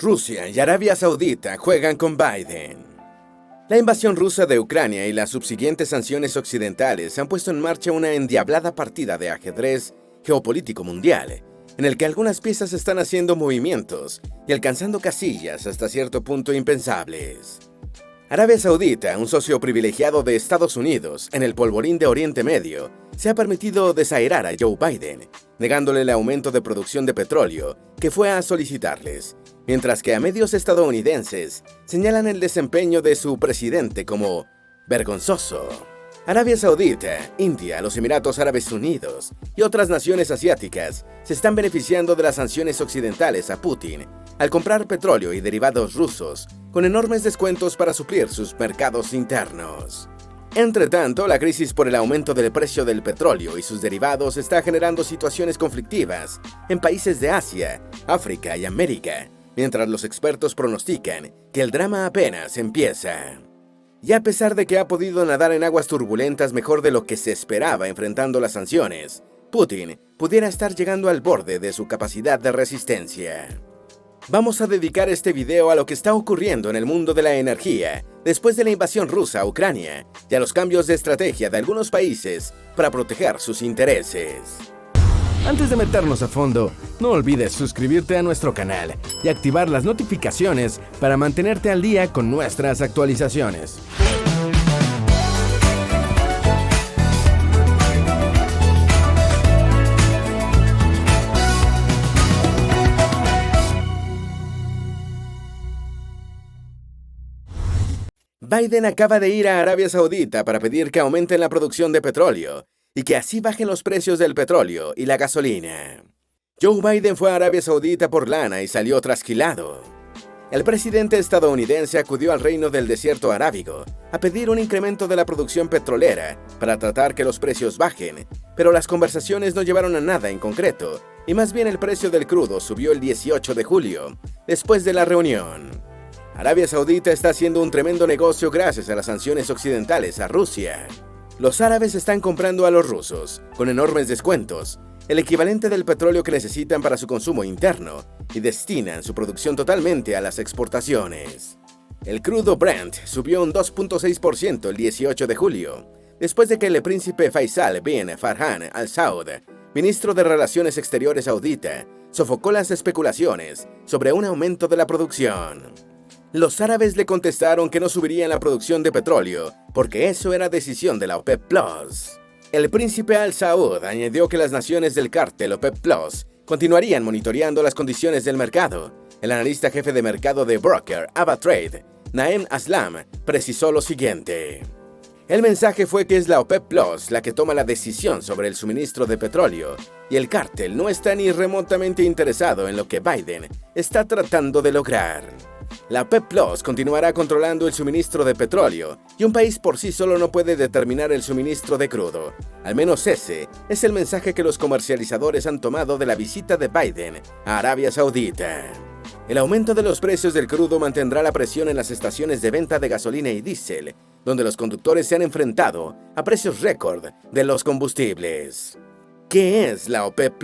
Rusia y Arabia Saudita juegan con Biden. La invasión rusa de Ucrania y las subsiguientes sanciones occidentales han puesto en marcha una endiablada partida de ajedrez geopolítico mundial, en el que algunas piezas están haciendo movimientos y alcanzando casillas hasta cierto punto impensables. Arabia Saudita, un socio privilegiado de Estados Unidos en el polvorín de Oriente Medio, se ha permitido desairar a Joe Biden, negándole el aumento de producción de petróleo que fue a solicitarles, mientras que a medios estadounidenses señalan el desempeño de su presidente como vergonzoso. Arabia Saudita, India, los Emiratos Árabes Unidos y otras naciones asiáticas se están beneficiando de las sanciones occidentales a Putin al comprar petróleo y derivados rusos con enormes descuentos para suplir sus mercados internos. Entre tanto, la crisis por el aumento del precio del petróleo y sus derivados está generando situaciones conflictivas en países de Asia, África y América, mientras los expertos pronostican que el drama apenas empieza. Y a pesar de que ha podido nadar en aguas turbulentas mejor de lo que se esperaba enfrentando las sanciones, Putin pudiera estar llegando al borde de su capacidad de resistencia. Vamos a dedicar este video a lo que está ocurriendo en el mundo de la energía después de la invasión rusa a Ucrania y a los cambios de estrategia de algunos países para proteger sus intereses. Antes de meternos a fondo, no olvides suscribirte a nuestro canal y activar las notificaciones para mantenerte al día con nuestras actualizaciones. Biden acaba de ir a Arabia Saudita para pedir que aumenten la producción de petróleo y que así bajen los precios del petróleo y la gasolina. Joe Biden fue a Arabia Saudita por lana y salió trasquilado. El presidente estadounidense acudió al reino del desierto arábigo a pedir un incremento de la producción petrolera para tratar que los precios bajen, pero las conversaciones no llevaron a nada en concreto y más bien el precio del crudo subió el 18 de julio, después de la reunión. Arabia Saudita está haciendo un tremendo negocio gracias a las sanciones occidentales a Rusia. Los árabes están comprando a los rusos, con enormes descuentos, el equivalente del petróleo que necesitan para su consumo interno, y destinan su producción totalmente a las exportaciones. El crudo Brent subió un 2.6% el 18 de julio, después de que el príncipe Faisal bin Farhan Al Saud, ministro de Relaciones Exteriores saudita, sofocó las especulaciones sobre un aumento de la producción. Los árabes le contestaron que no subirían la producción de petróleo, porque eso era decisión de la OPEP+. El príncipe Al Saud añadió que las naciones del cártel OPEP+ continuarían monitoreando las condiciones del mercado. El analista jefe de mercado de broker Ava Trade, Naem Aslam, precisó lo siguiente. El mensaje fue que es la OPEP+ la que toma la decisión sobre el suministro de petróleo, y el cártel no está ni remotamente interesado en lo que Biden está tratando de lograr. La OPEP+ continuará controlando el suministro de petróleo y un país por sí solo no puede determinar el suministro de crudo. Al menos ese es el mensaje que los comercializadores han tomado de la visita de Biden a Arabia Saudita. El aumento de los precios del crudo mantendrá la presión en las estaciones de venta de gasolina y diésel, donde los conductores se han enfrentado a precios récord de los combustibles. ¿Qué es la OPEP+?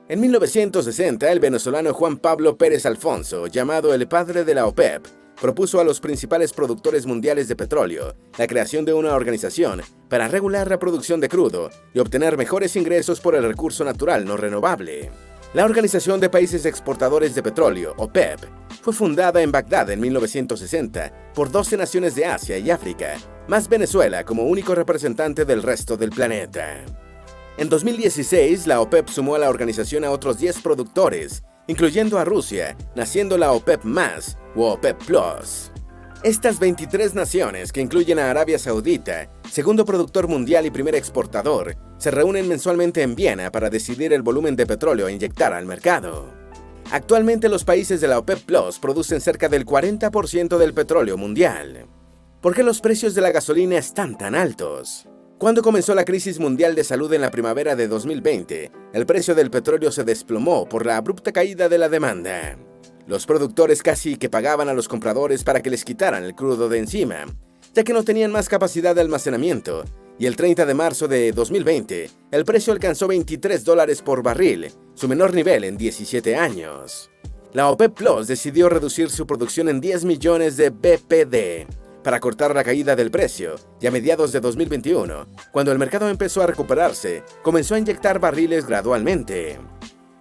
En 1960, el venezolano Juan Pablo Pérez Alfonso, llamado el padre de la OPEP, propuso a los principales productores mundiales de petróleo la creación de una organización para regular la producción de crudo y obtener mejores ingresos por el recurso natural no renovable. La Organización de Países Exportadores de Petróleo, OPEP, fue fundada en Bagdad en 1960 por 12 naciones de Asia y África, más Venezuela como único representante del resto del planeta. En 2016, la OPEP sumó a la organización a otros 10 productores, incluyendo a Rusia, naciendo la OPEP+ o OPEP+. Estas 23 naciones, que incluyen a Arabia Saudita, segundo productor mundial y primer exportador, se reúnen mensualmente en Viena para decidir el volumen de petróleo a inyectar al mercado. Actualmente los países de la OPEP+ producen cerca del 40% del petróleo mundial. ¿Por qué los precios de la gasolina están tan altos? Cuando comenzó la crisis mundial de salud en la primavera de 2020, el precio del petróleo se desplomó por la abrupta caída de la demanda. Los productores casi que pagaban a los compradores para que les quitaran el crudo de encima, ya que no tenían más capacidad de almacenamiento, y el 30 de marzo de 2020, el precio alcanzó $23 por barril, su menor nivel en 17 años. La OPEP Plus decidió reducir su producción en 10 millones de BPD para cortar la caída del precio, y a mediados de 2021, cuando el mercado empezó a recuperarse, comenzó a inyectar barriles gradualmente.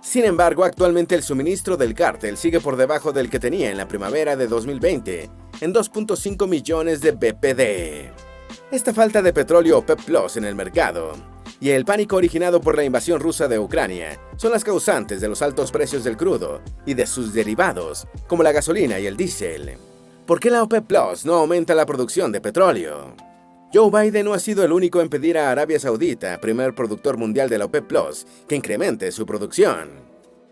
Sin embargo, actualmente el suministro del cártel sigue por debajo del que tenía en la primavera de 2020, en 2.5 millones de BPD. Esta falta de petróleo OPEP Plus en el mercado y el pánico originado por la invasión rusa de Ucrania son las causantes de los altos precios del crudo y de sus derivados, como la gasolina y el diésel. ¿Por qué la OPEP Plus no aumenta la producción de petróleo? Joe Biden no ha sido el único en pedir a Arabia Saudita, primer productor mundial de la OPEP Plus, que incremente su producción.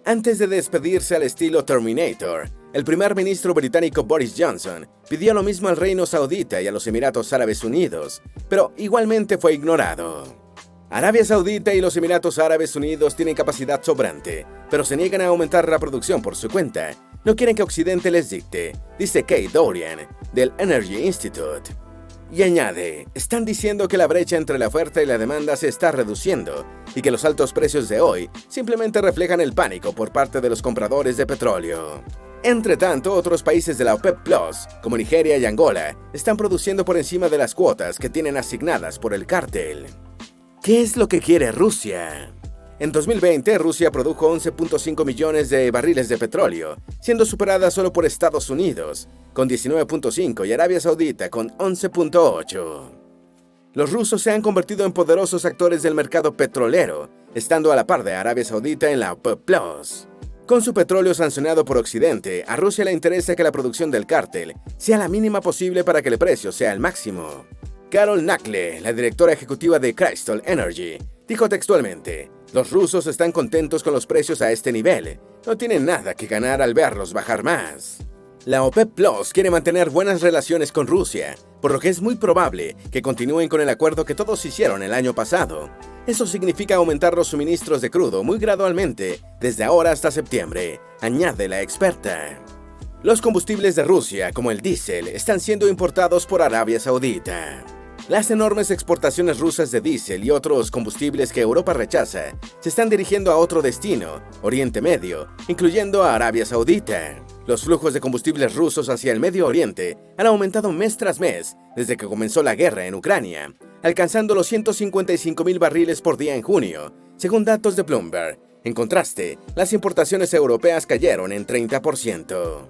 Antes de despedirse al estilo Terminator, el primer ministro británico Boris Johnson pidió lo mismo al Reino Saudita y a los Emiratos Árabes Unidos, pero igualmente fue ignorado. Arabia Saudita y los Emiratos Árabes Unidos tienen capacidad sobrante, pero se niegan a aumentar la producción por su cuenta. No quieren que Occidente les dicte, dice Kate Dorian, del Energy Institute. Y añade, están diciendo que la brecha entre la oferta y la demanda se está reduciendo y que los altos precios de hoy simplemente reflejan el pánico por parte de los compradores de petróleo. Entre tanto, otros países de la OPEP Plus, como Nigeria y Angola, están produciendo por encima de las cuotas que tienen asignadas por el cártel. ¿Qué es lo que quiere Rusia? En 2020, Rusia produjo 11.5 millones de barriles de petróleo, siendo superada solo por Estados Unidos, con 19.5 y Arabia Saudita con 11.8. Los rusos se han convertido en poderosos actores del mercado petrolero, estando a la par de Arabia Saudita en la OPEP Plus. Con su petróleo sancionado por Occidente, a Rusia le interesa que la producción del cártel sea la mínima posible para que el precio sea el máximo. Carol Nakle, la directora ejecutiva de Crystal Energy, dijo textualmente: los rusos están contentos con los precios a este nivel, no tienen nada que ganar al verlos bajar más. La OPEP Plus quiere mantener buenas relaciones con Rusia, por lo que es muy probable que continúen con el acuerdo que todos hicieron el año pasado. Eso significa aumentar los suministros de crudo muy gradualmente, desde ahora hasta septiembre, añade la experta. Los combustibles de Rusia, como el diésel, están siendo importados por Arabia Saudita. Las enormes exportaciones rusas de diésel y otros combustibles que Europa rechaza se están dirigiendo a otro destino, Oriente Medio, incluyendo a Arabia Saudita. Los flujos de combustibles rusos hacia el Medio Oriente han aumentado mes tras mes desde que comenzó la guerra en Ucrania, alcanzando los 155.000 barriles por día en junio, según datos de Bloomberg. En contraste, las importaciones europeas cayeron en 30%.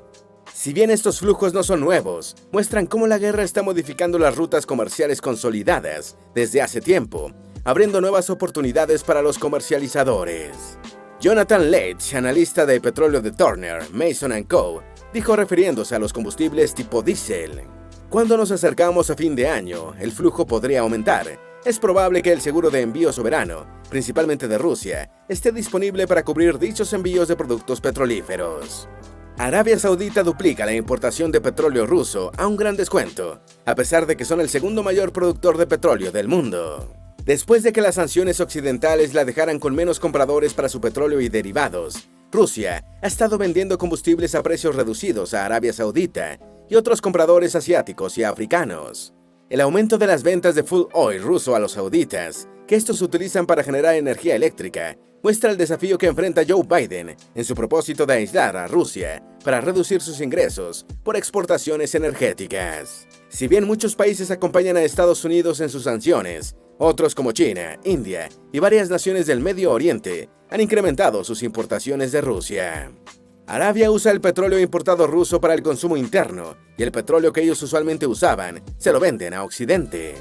Si bien estos flujos no son nuevos, muestran cómo la guerra está modificando las rutas comerciales consolidadas desde hace tiempo, abriendo nuevas oportunidades para los comercializadores. Jonathan Leitch, analista de petróleo de Turner, Mason & Co., dijo refiriéndose a los combustibles tipo diésel: cuando nos acercamos a fin de año, el flujo podría aumentar. Es probable que el seguro de envío soberano, principalmente de Rusia, esté disponible para cubrir dichos envíos de productos petrolíferos. Arabia Saudita duplica la importación de petróleo ruso a un gran descuento, a pesar de que son el segundo mayor productor de petróleo del mundo. Después de que las sanciones occidentales la dejaran con menos compradores para su petróleo y derivados, Rusia ha estado vendiendo combustibles a precios reducidos a Arabia Saudita y otros compradores asiáticos y africanos. El aumento de las ventas de fuel oil ruso a los sauditas, que estos utilizan para generar energía eléctrica, muestra el desafío que enfrenta Joe Biden en su propósito de aislar a Rusia para reducir sus ingresos por exportaciones energéticas. Si bien muchos países acompañan a Estados Unidos en sus sanciones, otros como China, India y varias naciones del Medio Oriente han incrementado sus importaciones de Rusia. Arabia usa el petróleo importado ruso para el consumo interno y el petróleo que ellos usualmente usaban se lo venden a Occidente.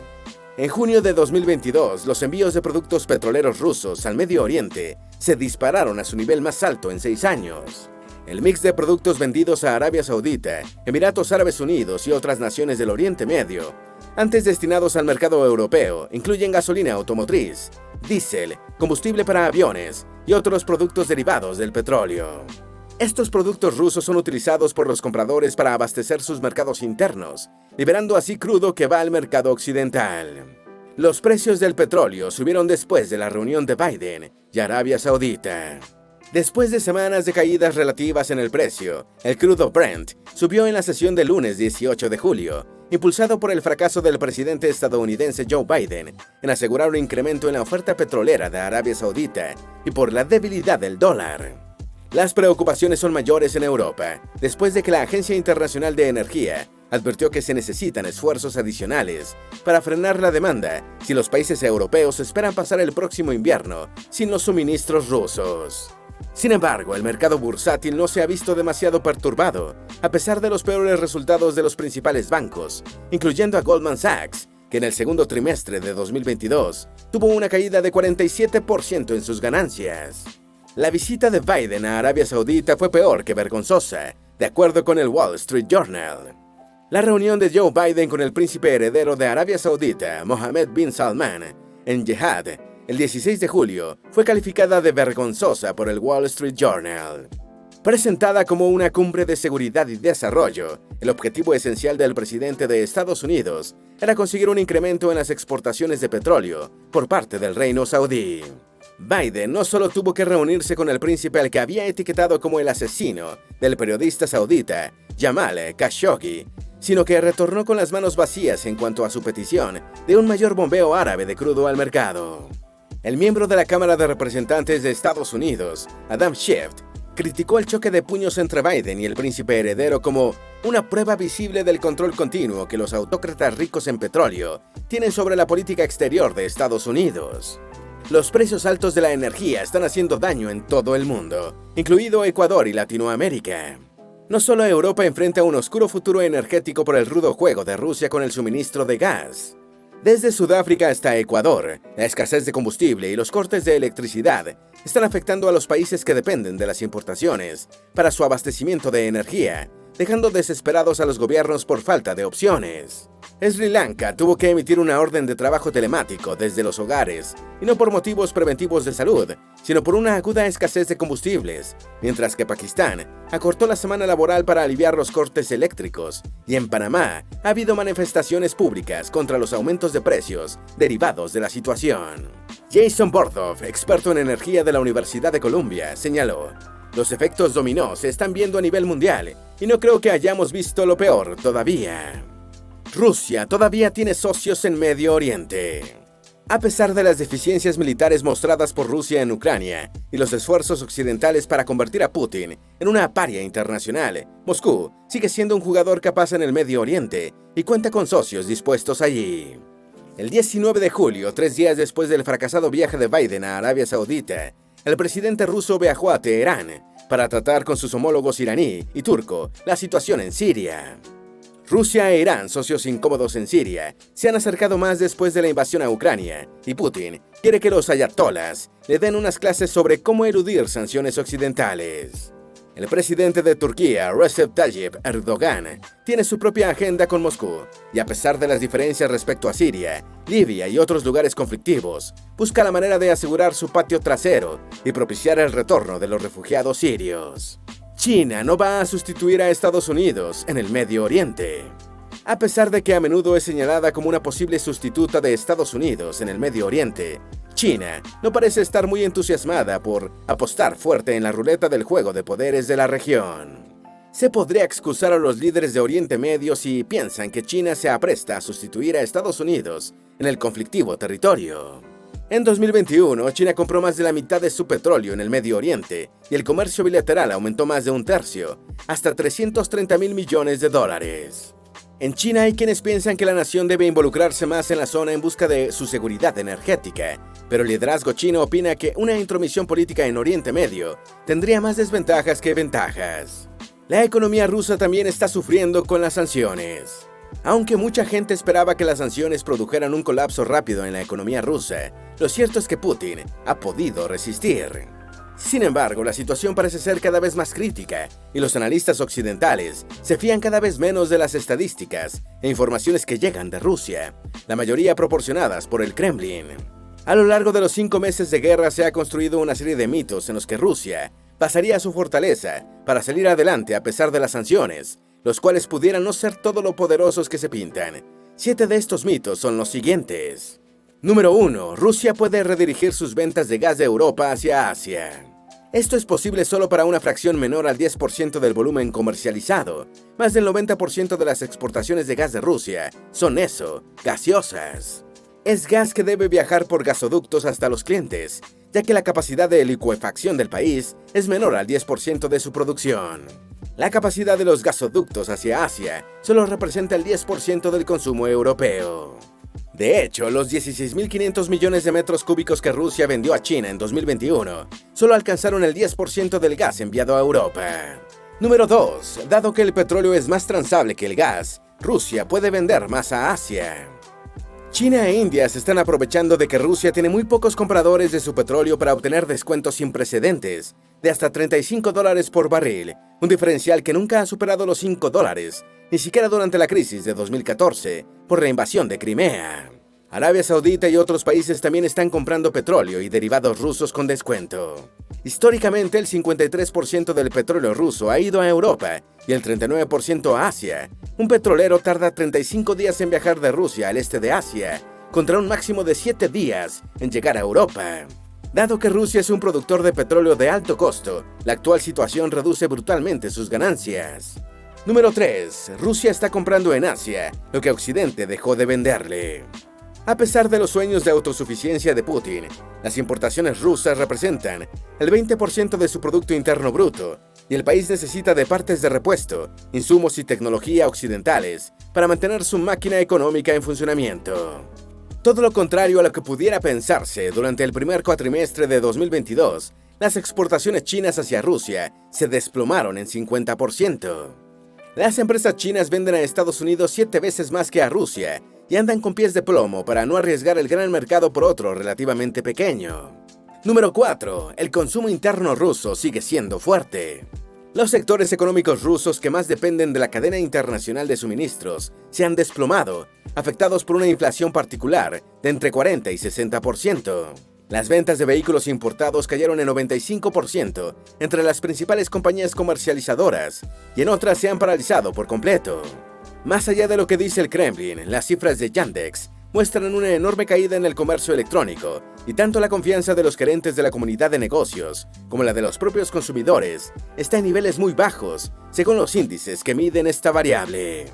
En junio de 2022, los envíos de productos petroleros rusos al Medio Oriente se dispararon a su nivel más alto en 6 años. El mix de productos vendidos a Arabia Saudita, Emiratos Árabes Unidos y otras naciones del Oriente Medio, antes destinados al mercado europeo, incluyen gasolina automotriz, diésel, combustible para aviones y otros productos derivados del petróleo. Estos productos rusos son utilizados por los compradores para abastecer sus mercados internos, liberando así crudo que va al mercado occidental. Los precios del petróleo subieron después de la reunión de Biden y Arabia Saudita. Después de semanas de caídas relativas en el precio, el crudo Brent subió en la sesión del lunes 18 de julio, impulsado por el fracaso del presidente estadounidense Joe Biden en asegurar un incremento en la oferta petrolera de Arabia Saudita y por la debilidad del dólar. Las preocupaciones son mayores en Europa, después de que la Agencia Internacional de Energía advirtió que se necesitan esfuerzos adicionales para frenar la demanda si los países europeos esperan pasar el próximo invierno sin los suministros rusos. Sin embargo, el mercado bursátil no se ha visto demasiado perturbado, a pesar de los peores resultados de los principales bancos, incluyendo a Goldman Sachs, que en el segundo trimestre de 2022 tuvo una caída de 47% en sus ganancias. La visita de Biden a Arabia Saudita fue peor que vergonzosa, de acuerdo con el Wall Street Journal. La reunión de Joe Biden con el príncipe heredero de Arabia Saudita, Mohammed bin Salman, en Jeddah, el 16 de julio, fue calificada de vergonzosa por el Wall Street Journal. Presentada como una cumbre de seguridad y desarrollo, el objetivo esencial del presidente de Estados Unidos era conseguir un incremento en las exportaciones de petróleo por parte del Reino Saudí. Biden no solo tuvo que reunirse con el príncipe al que había etiquetado como el asesino del periodista saudita Jamal Khashoggi, sino que retornó con las manos vacías en cuanto a su petición de un mayor bombeo árabe de crudo al mercado. El miembro de la Cámara de Representantes de Estados Unidos, Adam Schiff, criticó el choque de puños entre Biden y el príncipe heredero como una prueba visible del control continuo que los autócratas ricos en petróleo tienen sobre la política exterior de Estados Unidos. Los precios altos de la energía están haciendo daño en todo el mundo, incluido Ecuador y Latinoamérica. No solo Europa enfrenta un oscuro futuro energético por el rudo juego de Rusia con el suministro de gas. Desde Sudáfrica hasta Ecuador, la escasez de combustible y los cortes de electricidad están afectando a los países que dependen de las importaciones para su abastecimiento de energía, dejando desesperados a los gobiernos por falta de opciones. Sri Lanka tuvo que emitir una orden de trabajo telemático desde los hogares, y no por motivos preventivos de salud, sino por una aguda escasez de combustibles, mientras que Pakistán acortó la semana laboral para aliviar los cortes eléctricos, y en Panamá ha habido manifestaciones públicas contra los aumentos de precios derivados de la situación. Jason Bordoff, experto en energía de la Universidad de Columbia, señaló: "Los efectos dominó se están viendo a nivel mundial, y no creo que hayamos visto lo peor todavía". Rusia todavía tiene socios en Medio Oriente. A pesar de las deficiencias militares mostradas por Rusia en Ucrania y los esfuerzos occidentales para convertir a Putin en una paria internacional, Moscú sigue siendo un jugador capaz en el Medio Oriente y cuenta con socios dispuestos allí. El 19 de julio, 3 días después del fracasado viaje de Biden a Arabia Saudita, el presidente ruso viajó a Teherán para tratar con sus homólogos iraní y turco la situación en Siria. Rusia e Irán, socios incómodos en Siria, se han acercado más después de la invasión a Ucrania, y Putin quiere que los ayatolás le den unas clases sobre cómo eludir sanciones occidentales. El presidente de Turquía, Recep Tayyip Erdogan, tiene su propia agenda con Moscú, y a pesar de las diferencias respecto a Siria, Libia y otros lugares conflictivos, busca la manera de asegurar su patio trasero y propiciar el retorno de los refugiados sirios. China no va a sustituir a Estados Unidos en el Medio Oriente. A pesar de que a menudo es señalada como una posible sustituta de Estados Unidos en el Medio Oriente, China no parece estar muy entusiasmada por apostar fuerte en la ruleta del juego de poderes de la región. Se podría excusar a los líderes de Oriente Medio si piensan que China se apresta a sustituir a Estados Unidos en el conflictivo territorio. En 2021, China compró más de la mitad de su petróleo en el Medio Oriente y el comercio bilateral aumentó más de un tercio, hasta $330.000 millones. En China hay quienes piensan que la nación debe involucrarse más en la zona en busca de su seguridad energética, pero el liderazgo chino opina que una intromisión política en Oriente Medio tendría más desventajas que ventajas. La economía rusa también está sufriendo con las sanciones. Aunque mucha gente esperaba que las sanciones produjeran un colapso rápido en la economía rusa, lo cierto es que Putin ha podido resistir. Sin embargo, la situación parece ser cada vez más crítica y los analistas occidentales se fían cada vez menos de las estadísticas e informaciones que llegan de Rusia, la mayoría proporcionadas por el Kremlin. A lo largo de los 5 meses de guerra se ha construido una serie de mitos en los que Rusia pasaría su fortaleza para salir adelante a pesar de las sanciones, los cuales pudieran no ser todo lo poderosos que se pintan. 7 de estos mitos son los siguientes. Número 1. Rusia puede redirigir sus ventas de gas de Europa hacia Asia. Esto es posible solo para una fracción menor al 10% del volumen comercializado. Más del 90% de las exportaciones de gas de Rusia son gaseosas. Es gas que debe viajar por gasoductos hasta los clientes, ya que la capacidad de licuefacción del país es menor al 10% de su producción. La capacidad de los gasoductos hacia Asia solo representa el 10% del consumo europeo. De hecho, los 16.500 millones de metros cúbicos que Rusia vendió a China en 2021 solo alcanzaron el 10% del gas enviado a Europa. Número 2. Dado que el petróleo es más transable que el gas, Rusia puede vender más a Asia. China e India se están aprovechando de que Rusia tiene muy pocos compradores de su petróleo para obtener descuentos sin precedentes de hasta $35 por barril, un diferencial que nunca ha superado los $5, ni siquiera durante la crisis de 2014, por la invasión de Crimea. Arabia Saudita y otros países también están comprando petróleo y derivados rusos con descuento. Históricamente, el 53% del petróleo ruso ha ido a Europa y el 39% a Asia. Un petrolero tarda 35 días en viajar de Rusia al este de Asia, contra un máximo de 7 días en llegar a Europa. Dado que Rusia es un productor de petróleo de alto costo, la actual situación reduce brutalmente sus ganancias. Número 3. Rusia está comprando en Asia, lo que Occidente dejó de venderle. A pesar de los sueños de autosuficiencia de Putin, las importaciones rusas representan el 20% de su Producto Interno Bruto, y el país necesita de partes de repuesto, insumos y tecnología occidentales para mantener su máquina económica en funcionamiento. Todo lo contrario a lo que pudiera pensarse, durante el primer cuatrimestre de 2022, las exportaciones chinas hacia Rusia se desplomaron en 50%. Las empresas chinas venden a Estados Unidos 7 veces más que a Rusia y andan con pies de plomo para no arriesgar el gran mercado por otro relativamente pequeño. Número 4. El consumo interno ruso sigue siendo fuerte. Los sectores económicos rusos que más dependen de la cadena internacional de suministros se han desplomado, afectados por una inflación particular de entre 40 y 60%. Las ventas de vehículos importados cayeron en 95% entre las principales compañías comercializadoras y en otras se han paralizado por completo. Más allá de lo que dice el Kremlin, las cifras de Yandex muestran una enorme caída en el comercio electrónico y tanto la confianza de los gerentes de la comunidad de negocios como la de los propios consumidores está en niveles muy bajos, según los índices que miden esta variable.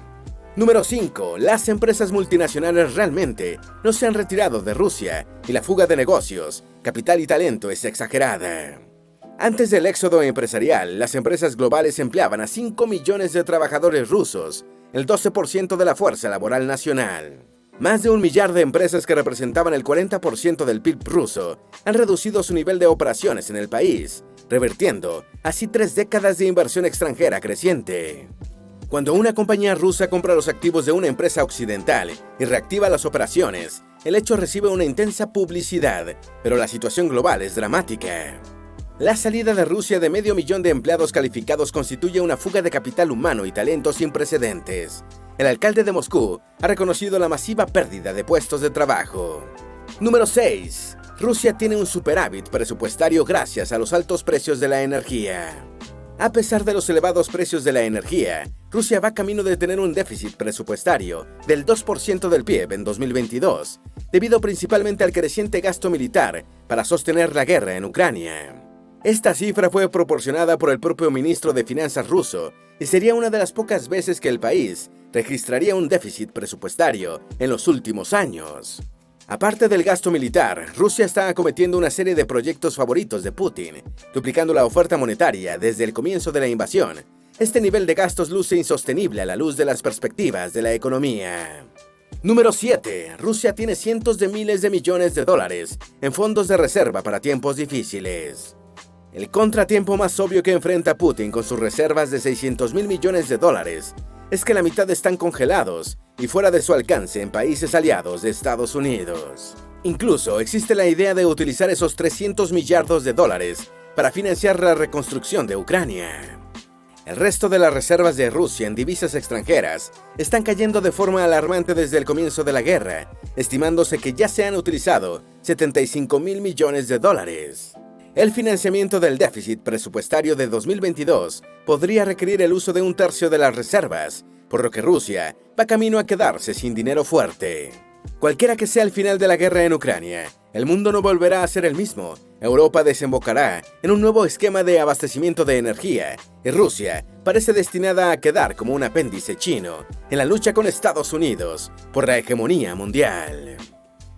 Número 5. Las empresas multinacionales realmente no se han retirado de Rusia y la fuga de negocios, capital y talento es exagerada. Antes del éxodo empresarial, las empresas globales empleaban a 5 millones de trabajadores rusos, el 12% de la fuerza laboral nacional. Más de 1 millar de empresas que representaban el 40% del PIB ruso han reducido su nivel de operaciones en el país, revirtiendo así 3 décadas de inversión extranjera creciente. Cuando una compañía rusa compra los activos de una empresa occidental y reactiva las operaciones, el hecho recibe una intensa publicidad, pero la situación global es dramática. La salida de Rusia de 500.000 de empleados calificados constituye una fuga de capital humano y talento sin precedentes. El alcalde de Moscú ha reconocido la masiva pérdida de puestos de trabajo. Número 6. Rusia tiene un superávit presupuestario gracias a los altos precios de la energía. A pesar de los elevados precios de la energía, Rusia va camino de tener un déficit presupuestario del 2% del PIB en 2022, debido principalmente al creciente gasto militar para sostener la guerra en Ucrania. Esta cifra fue proporcionada por el propio ministro de Finanzas ruso y sería una de las pocas veces que el país registraría un déficit presupuestario en los últimos años. Aparte del gasto militar, Rusia está acometiendo una serie de proyectos favoritos de Putin, duplicando la oferta monetaria desde el comienzo de la invasión. Este nivel de gastos luce insostenible a la luz de las perspectivas de la economía. Número 7. Rusia tiene cientos de miles de millones de dólares en fondos de reserva para tiempos difíciles. El contratiempo más obvio que enfrenta Putin con sus reservas de 600.000 millones de dólares es que la mitad están congelados y fuera de su alcance en países aliados de Estados Unidos. Incluso existe la idea de utilizar esos 300 millardos de dólares para financiar la reconstrucción de Ucrania. El resto de las reservas de Rusia en divisas extranjeras están cayendo de forma alarmante desde el comienzo de la guerra, estimándose que ya se han utilizado 75.000 millones de dólares. El financiamiento del déficit presupuestario de 2022 podría requerir el uso de 1/3 de las reservas, por lo que Rusia va camino a quedarse sin dinero fuerte. Cualquiera que sea el final de la guerra en Ucrania, el mundo no volverá a ser el mismo. Europa desembocará en un nuevo esquema de abastecimiento de energía y Rusia parece destinada a quedar como un apéndice chino en la lucha con Estados Unidos por la hegemonía mundial.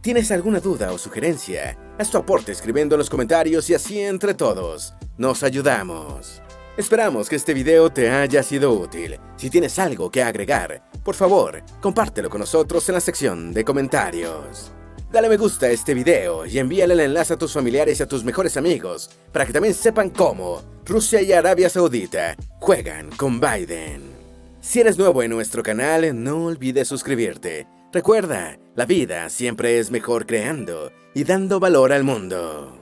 ¿Tienes alguna duda o sugerencia? Haz tu aporte escribiendo en los comentarios y así entre todos nos ayudamos. Esperamos que este video te haya sido útil. Si tienes algo que agregar, por favor, compártelo con nosotros en la sección de comentarios. Dale me gusta a este video y envíale el enlace a tus familiares y a tus mejores amigos para que también sepan cómo Rusia y Arabia Saudita juegan con Biden. Si eres nuevo en nuestro canal, no olvides suscribirte. Recuerda, la vida siempre es mejor creando y dando valor al mundo.